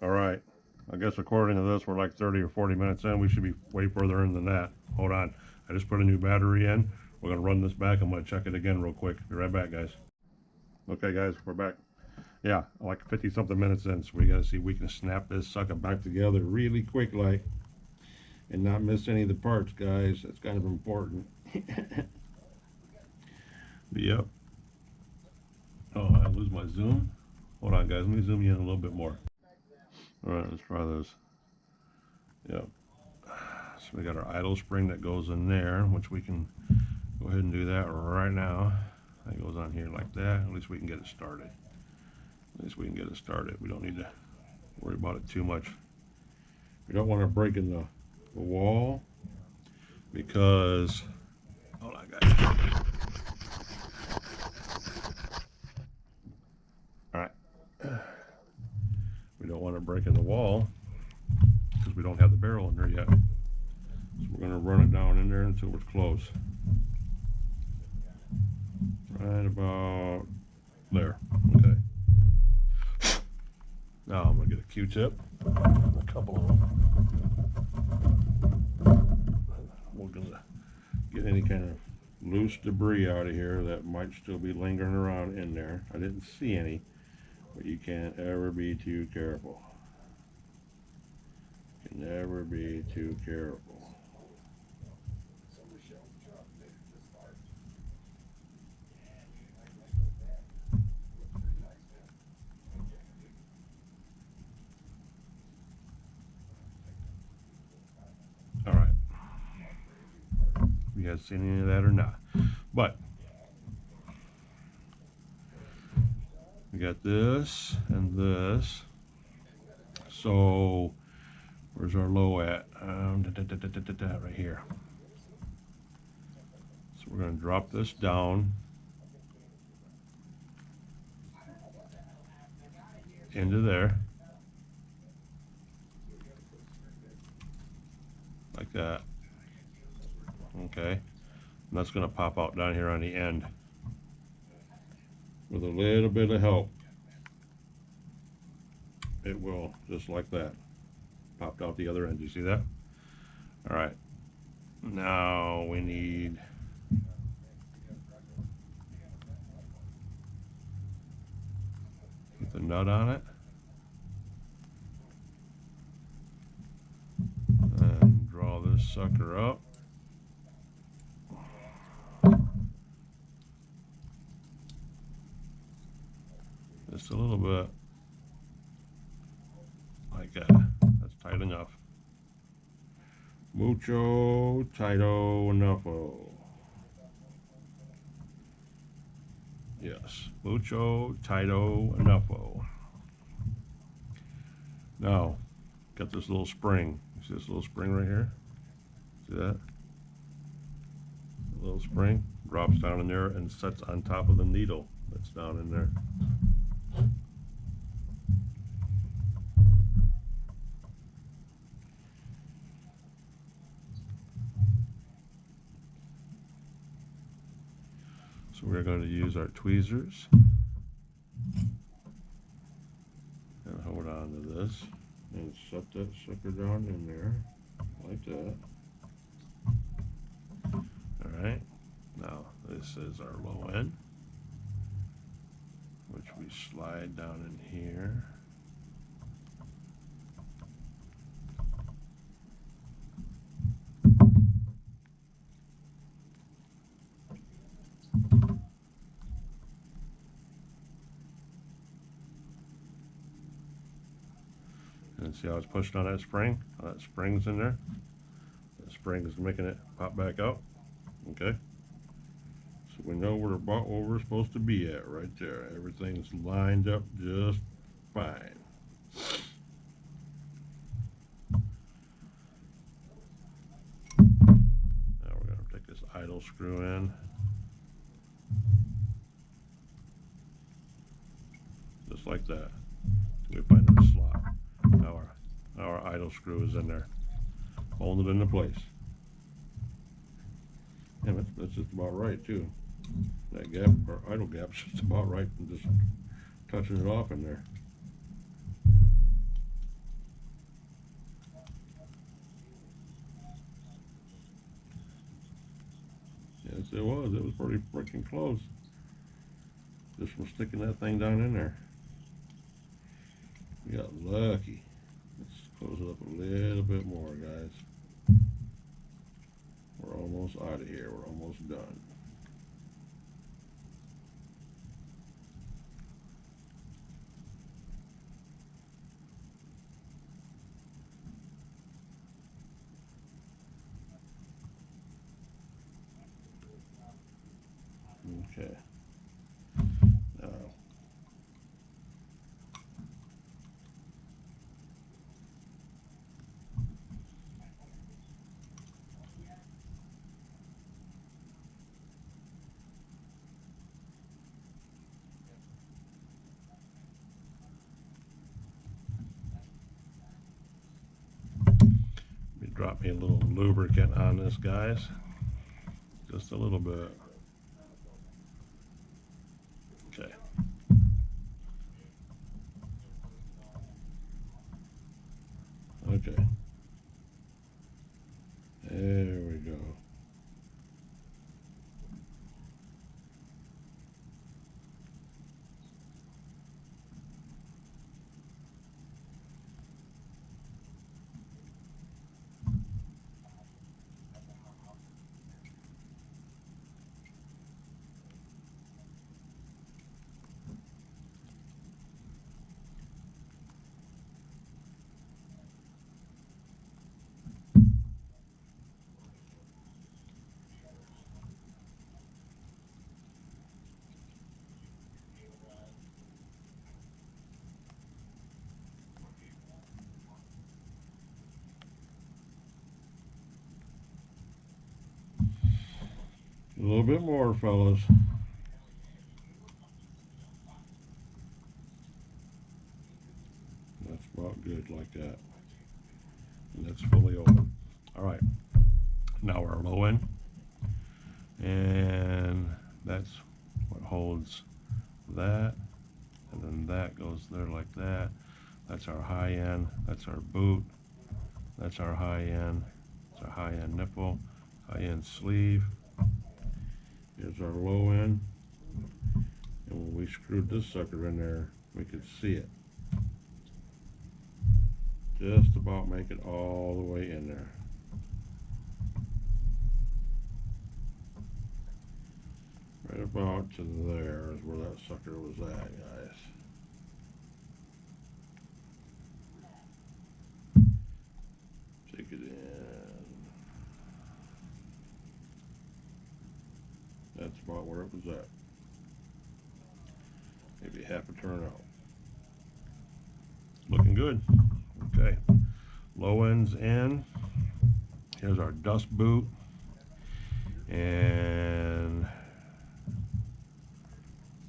All right. I guess according to this, we're like 30 or 40 minutes in. We should be way further in than that. Hold on. I just put a new battery in. We're going to run this back. I'm going to check it again real quick. Be right back, guys. Okay, guys, we're back. Yeah, like 50 something minutes in. So we got to see if we can snap this sucker back together really quick, like, and not miss any of the parts, guys. That's kind of important. But yep. Oh, I lose my zoom. Hold on, guys. Let me zoom you in a little bit more. All right, let's try this. Yep. So we got our idle spring that goes in there, which we can go ahead and do that right now. That goes on here like that. At least we can get it started. At least we can get it started. We don't need to worry about it too much. We don't want to break in the wall because, hold on, guys. All right. We don't want to break in the wall because we don't have the barrel in there yet. So we're going to run it down in there until it's close. Right about there. Okay. Now I'm going to get a Q-tip, a couple of them. We're going to get any kind of loose debris out of here that might still be lingering around in there. I didn't see any, but you can't ever be too careful. You can never be too careful. All right. You guys seen any of that or not? But we got this and this. So where's our low at? Right here. So we're going to drop this down into there, like that. Okay, and that's going to pop out down here on the end with a little bit of help. It will, just like that. Popped out the other end. You see that? All right. Now we need the nut on it. And draw this sucker up. Just a little bit. Like that. That's tight enough. Mucho tighto enougho. Yes, mucho tighto enougho. Now, got this little spring. You see this little spring right here? See that? The little spring drops down in there and sets on top of the needle that's down in there. So we're going to use our tweezers and hold on to this and set that sucker down in there like that. All right, now this is our low end, which we slide down in here. And see how it's pushed on that spring? How that spring's in there? That spring is making it pop back out. Okay. So we know we're about where we're supposed to be at right there. Everything's lined up just fine. Now we're going to take this idle screw in. Just like that. We find our slot. Now our idle screw is in there, holding it into place. And that's just about right too. That gap, or idle gap's just about right, and just touching it off in there. It was. It was pretty freaking close. Just from sticking that thing down in there. We got lucky. Let's close it up a little bit more, guys. We're almost out of here. We're almost done. Okay. Now, drop me a little lubricant on this, guys. Just a little bit. Okay. Okay. There we go. A little bit more, fellas. That's about good like that. And that's fully open. All right. Now we're low end. And that's what holds that. And then that goes there like that. That's our high end. That's our boot. That's our high end. It's our high end nipple. High end sleeve. Here's our low end. And when we screwed this sucker in there, we could see it. Just about make it all the way in there. Right about to there is where that sucker was at, guys. Take it in. That's about where it was at. Maybe half a turn out. Looking good. Okay. Low ends in. Here's our dust boot. And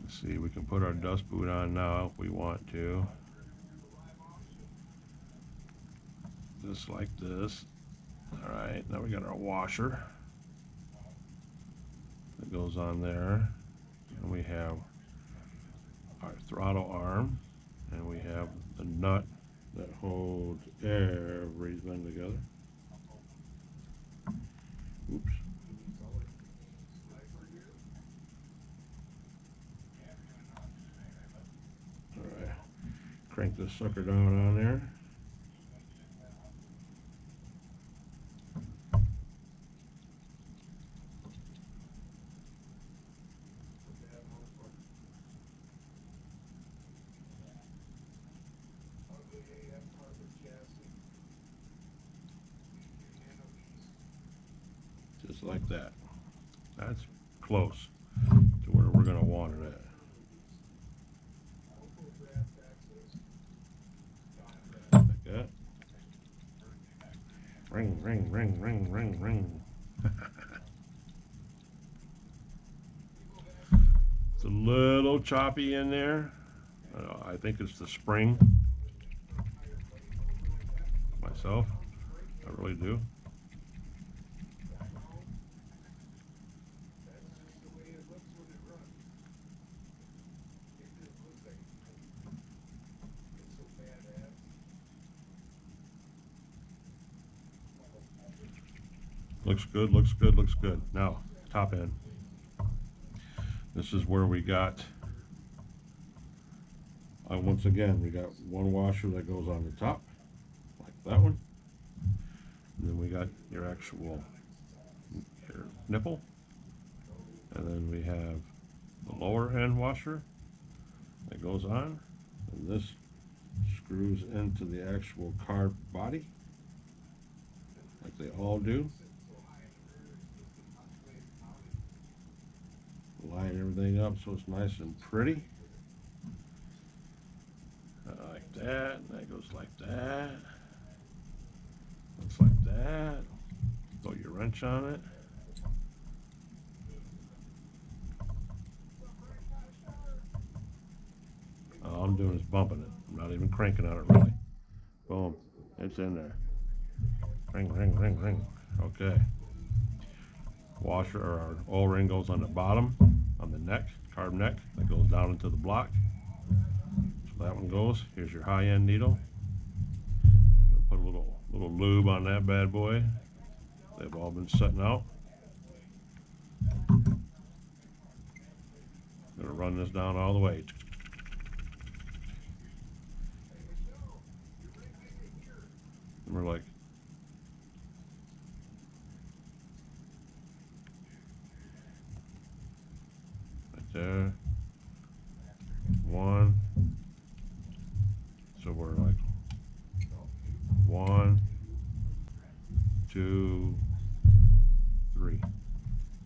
let's see, we can put our dust boot on now if we want to. Just like this. Alright, now we got our washer that goes on there. And we have our throttle arm. And we have the nut that holds everything together. Oops. Alright. Crank this sucker down on there. Just like that. That's close to where we're going to want it at. Like that. Ring, ring, ring, ring, ring, ring. It's a little choppy in there. I think it's the spring. Myself, I really do. Looks good, looks good, looks good. Now, top end. This is where we got, once again, we got one washer that goes on the top, like that one. And then we got your actual your nipple. And then we have the lower end washer that goes on. And this screws into the actual carb body, like they all do. Line everything up so it's nice and pretty. Like that, and that goes like that. Looks like that. Throw your wrench on it. All I'm doing is bumping it. I'm not even cranking on it really. Boom. It's in there. Ring, ring, ring, ring. Okay. Washer or our oil ring goes on the bottom, on the neck, carb neck, that goes down into the block. So that one goes. Here's your high end needle. Put a little lube on that bad boy. They've all been setting out. I'm gonna run this down all the way. And we're like, right there. One. So we're like 1, 2, 3.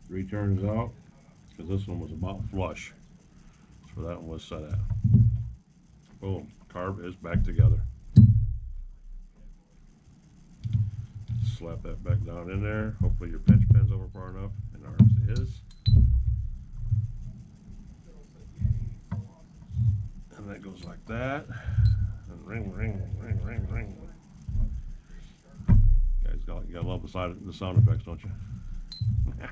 3 turns out, because this one was about flush. That's where that one was set at. Boom. Carb is back together. Slap that back down in there. Hopefully your pinch pin's over far enough, and ours is. And that goes like that. And ring, ring, ring, ring, ring. Guys, you gotta love the sound effects, don't you? All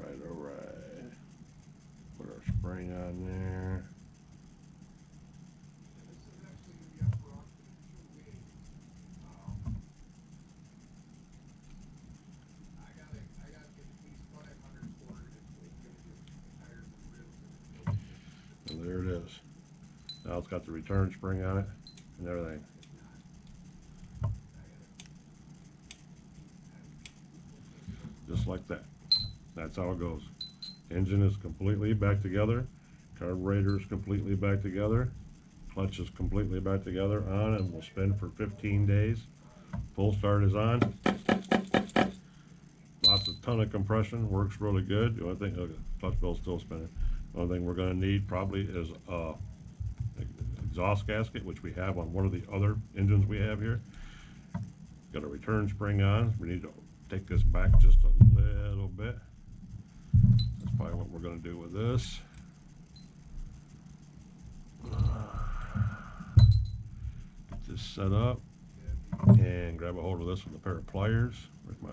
right. Put our spring on there. And there it is. Now it's got the return spring on it and everything. Just like that. That's how it goes. Engine is completely back together. Carburetor is completely back together. Clutch is completely back together, on, and will spin for 15 days. Full start is on. Lots of ton of compression. Works really good. The only thing, okay, clutch bill's still spinning. The only thing we're going to need probably is a exhaust gasket, which we have on one of the other engines we have here. Got a return spring on. We need to take this back just a little bit. That's probably what we're going to do with this. Get this set up and grab a hold of this with a pair of pliers. Where's my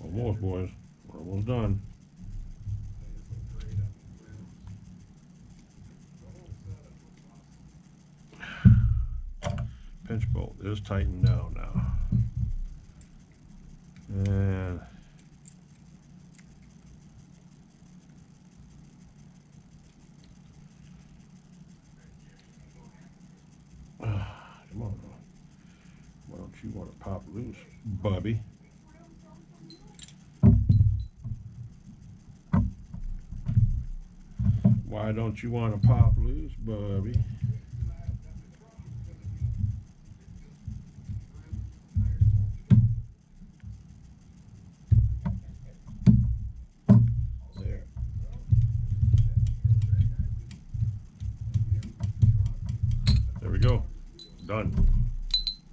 almost, boys. We're almost done. Pinch bolt is tightened down now. And come on. Why don't you want to pop loose, Bubby? Why don't you want to pop loose, Bubby? There. There we go. Done.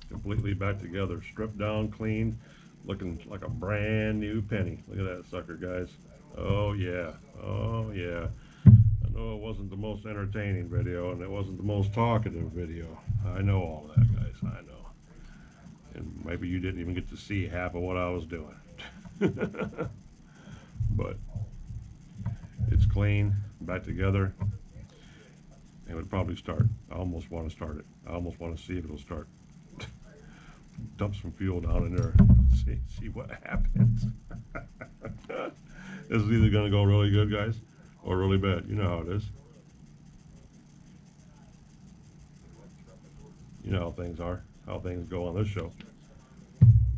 Completely back together. Stripped down, cleaned, looking like a brand new penny. Look at that sucker, guys. Oh yeah. Oh yeah. I know it wasn't the most entertaining video, and it wasn't the most talkative video. I know all that, guys. I know. And maybe you didn't even get to see half of what I was doing. But it's clean, back together, and it would probably start. I almost want to start it. I almost want to see if it'll start. Dump some fuel down in there. See what happens. This is either going to go really good, guys, or really bad. You know how it is. You know how things are, how things go on this show.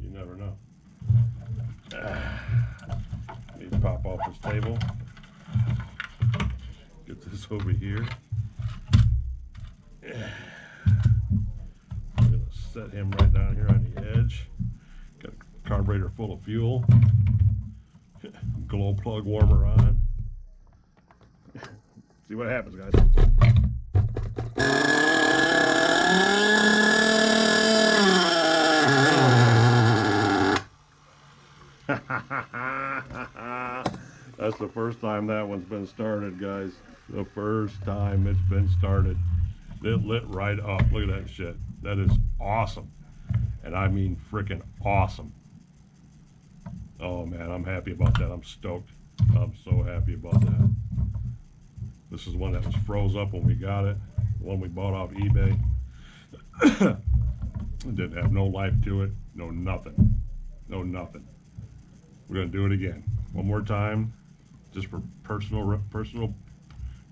You never know. Need to pop off this table. Get this over here. I'm going to set him right down here on the edge. Got a carburetor full of fuel. Glow plug warmer on. See what happens, guys. That's the first time that one's been started, guys. The first time it's been started. It lit right up. Look at that shit. That is awesome. And I mean freaking awesome. Oh man, I'm happy about that. I'm stoked. I'm so happy about that. This is one that was froze up when we got it. The one we bought off eBay. It didn't have no life to it. No nothing. No nothing. We're gonna do it again. One more time. Just for personal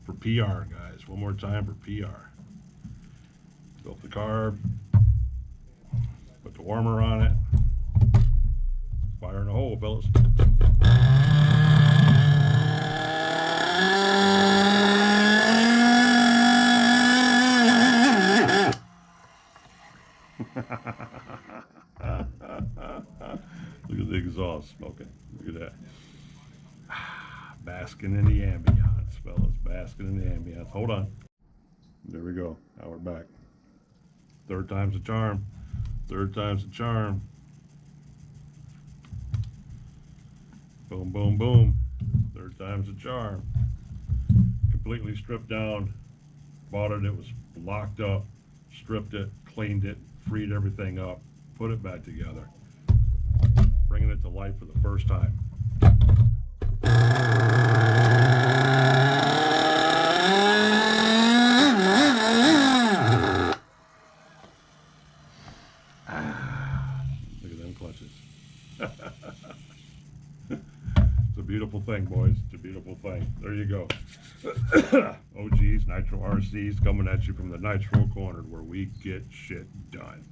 for PR, guys. One more time for PR. Built the carb. Put the warmer on it. Fire in the hole, fellas. Look at the exhaust smoking. Look at that. Basking in the ambiance, fellas. Basking in the ambiance. Hold on. There we go. Now we're back. Third time's the charm. Third time's the charm. Boom, boom, boom. Third time's the charm. Completely stripped down. Bought it. It was locked up. Stripped it. Cleaned it. Freed everything up. Put it back together. Bringing it to life for the first time. Look at them clutches. It's a beautiful thing, boys. It's a beautiful thing. There you go. OGs, Nitro RCs, coming at you from the Nitro Corner, where we get shit done.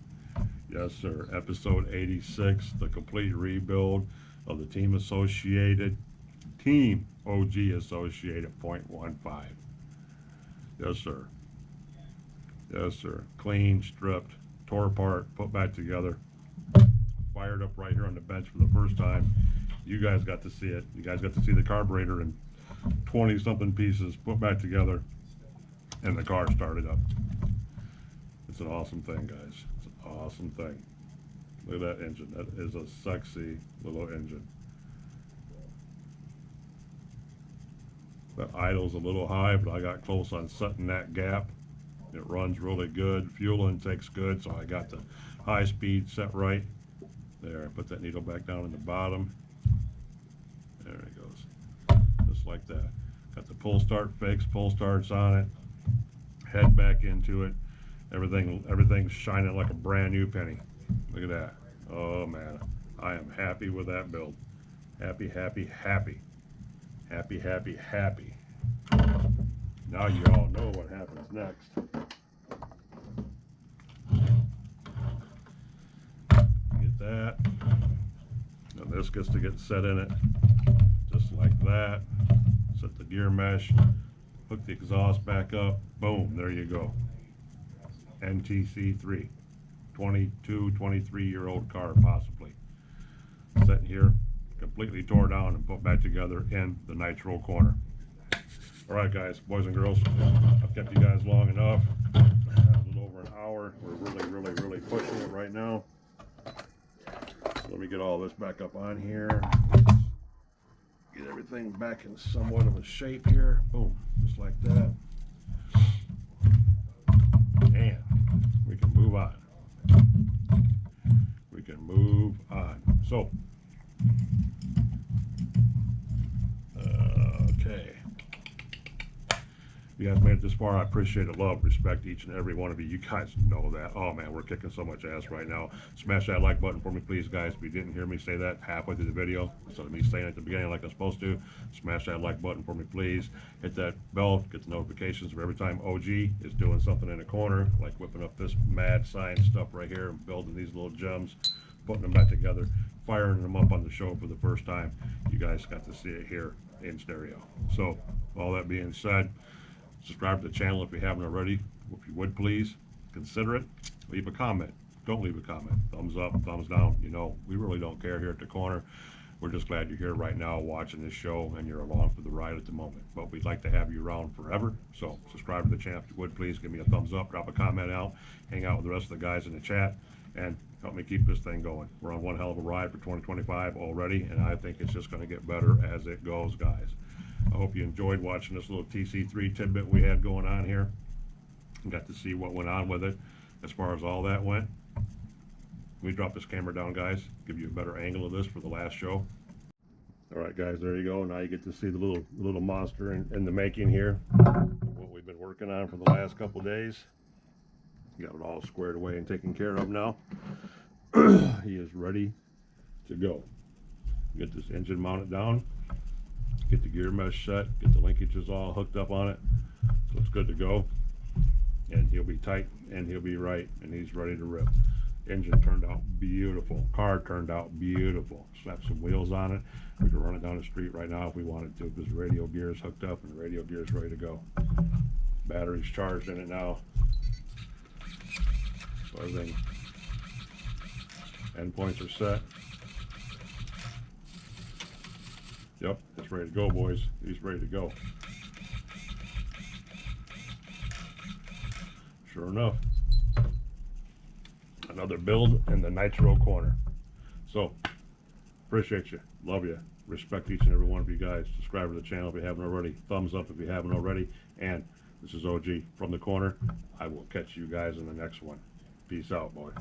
Yes, sir. Episode 86, the complete rebuild of the Team OG Associated .15. Yes, sir. Yes, sir. Clean, stripped, tore apart, put back together, fired up right here on the bench for the first time. You guys got to see it. You guys got to see the carburetor in 20-something pieces put back together, and the car started up. It's an awesome thing, guys. It's an awesome thing. Look at that engine. That is a sexy little engine. The idle's a little high, but I got close on setting that gap. It runs really good. Fuel intake's good, so I got the high speed set right. There, put that needle back down in the bottom. There it goes. Just like that. Got the pull start fixed, pull starts on it. Head back into it. Everything's shining like a brand new penny. Look at that. Oh man, I am happy with that build. Happy, happy, happy. Happy, happy, happy. Now you all know what happens next. Get that. Now this gets to get set in it. Just like that. Set the gear mesh. Hook the exhaust back up. Boom, there you go. NTC3. 22, 23-year-old car, possibly. Sitting here, completely tore down and put back together in the Nitro Corner. All right, guys, boys and girls, I've kept you guys long enough. A little over an hour. We're really pushing it right now. So let me get all this back up on here. Get everything back in somewhat of a shape here. Boom, just like that. And we can move on. We can move on. So, okay. you guys made it this far, I appreciate it. Love, respect each and every one of you. You guys know that. Oh man, we're kicking so much ass right now. Smash that like button for me, please, guys. If you didn't hear me say that halfway through the video, instead of me saying it at the beginning like I'm supposed to, smash that like button for me, please. Hit that bell, get the notifications for every time OG is doing something in the corner, like whipping up this mad science stuff right here and building these little gems, putting them back together, firing them up on the show for the first time. You guys got to see it here in stereo. So, all that being said, subscribe to the channel if you haven't already. If you would please, consider it. Leave a comment. Don't leave a comment. Thumbs up, thumbs down. You know, we really don't care here at the corner. We're just glad you're here right now watching this show and you're along for the ride at the moment. But we'd like to have you around forever. So subscribe to the channel if you would please. Give me a thumbs up, drop a comment out, hang out with the rest of the guys in the chat, and help me keep this thing going. We're on one hell of a ride for 2025 already, and I think it's just going to get better as it goes, guys. I hope you enjoyed watching this little TC3 tidbit we had going on here. Got to see what went on with it as far as all that went. Let me drop this camera down, guys, give you a better angle of this for the last show. All right, guys, there you go. Now you get to see the little monster in the making here. What we've been working on for the last couple of days. Got it all squared away and taken care of now. He is ready to go. Get this engine mounted down. Get the gear mesh set, get the linkages all hooked up on it, so it's good to go. And he'll be tight and he'll be right, and he's ready to rip. Engine turned out beautiful. Car turned out beautiful. Slapped some wheels on it. We could run it down the street right now if we wanted to, because the radio gear is hooked up and the radio gear is ready to go. Battery's charged in it now. So everything, endpoints are set. Yep, it's ready to go, boys. He's ready to go. Sure enough, another build in the Nitro corner. So, appreciate you, love you, respect each and every one of you guys. Subscribe to the channel if you haven't already. Thumbs up if you haven't already. And this is OG from the corner. I will catch you guys in the next one. Peace out, boy.